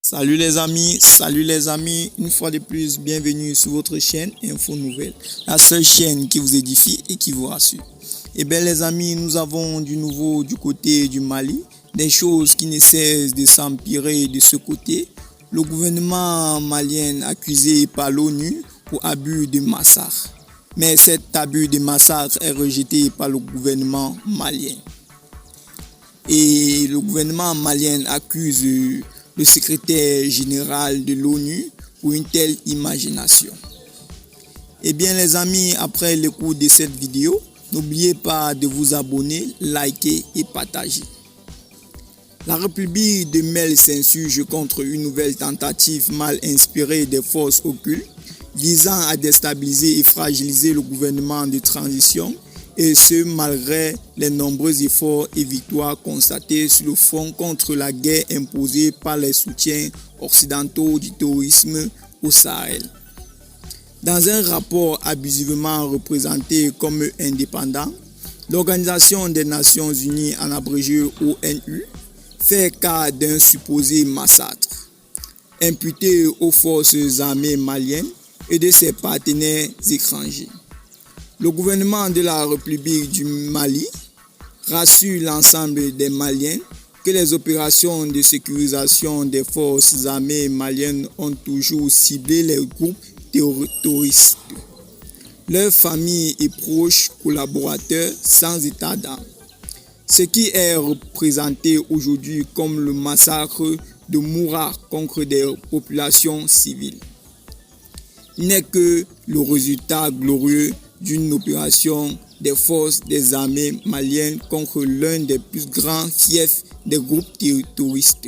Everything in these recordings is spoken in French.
Salut les amis, une fois de plus, bienvenue sur votre chaîne Info Nouvelles, la seule chaîne qui vous édifie et qui vous rassure. Eh bien les amis, nous avons du nouveau du côté du Mali, des choses qui ne cessent de s'empirer de ce côté. Le gouvernement malien accusé par l'ONU pour abus de massacre. Mais cet abus de massacre est rejeté par le gouvernement malien. Et le gouvernement malien accuse le secrétaire général de l'ONU pour une telle imagination. Eh bien les amis, après l'écoute de cette vidéo, n'oubliez pas de vous abonner, liker et partager. La République de Mali s'insurge contre une nouvelle tentative mal inspirée des forces occultes visant à déstabiliser et fragiliser le gouvernement de transition, et ce malgré les nombreux efforts et victoires constatés sur le front contre la guerre imposée par les soutiens occidentaux du terrorisme au Sahel. Dans un rapport abusivement représenté comme indépendant, l'Organisation des Nations Unies, en abrégé ONU, fait cas d'un supposé massacre imputé aux forces armées maliennes et de ses partenaires étrangers. Le gouvernement de la République du Mali rassure l'ensemble des Maliens que les opérations de sécurisation des forces armées maliennes ont toujours ciblé les groupes terroristes, leurs familles et proches collaborateurs sans état d'âme. Ce qui est représenté aujourd'hui comme le massacre de Moura contre des populations civiles n'est que le résultat glorieux d'une opération des forces des armées maliennes contre l'un des plus grands fiefs des groupes terroristes.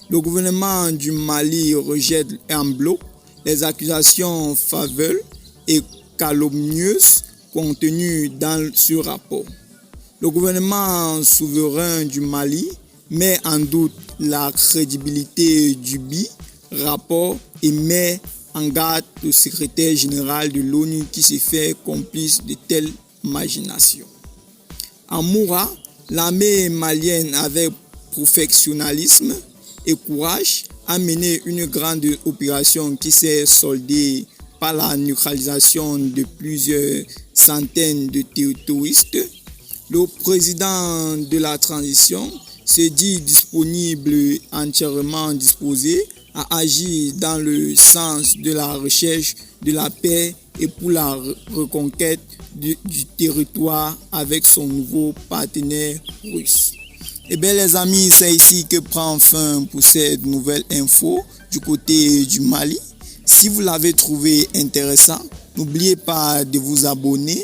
Le gouvernement du Mali rejette en bloc les accusations faveuses et calomnieuses contenues dans ce rapport. Le gouvernement souverain du Mali met en doute la crédibilité du rapport et met en garde le secrétaire général de l'ONU qui se fait complice de telles machinations. En Moura, l'armée malienne avec professionnalisme et courage a mené une grande opération qui s'est soldée par la neutralisation de plusieurs centaines de terroristes. Le président de la transition se dit disponible, entièrement disposé à agir dans le sens de la recherche de la paix et pour la reconquête du territoire avec son nouveau partenaire russe. Eh bien les amis, c'est ici que prend fin pour cette nouvelle info du côté du Mali. Si vous l'avez trouvé intéressant, n'oubliez pas de vous abonner,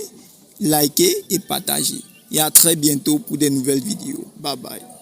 liker et partager. Et à très bientôt pour de nouvelles vidéos. Bye bye.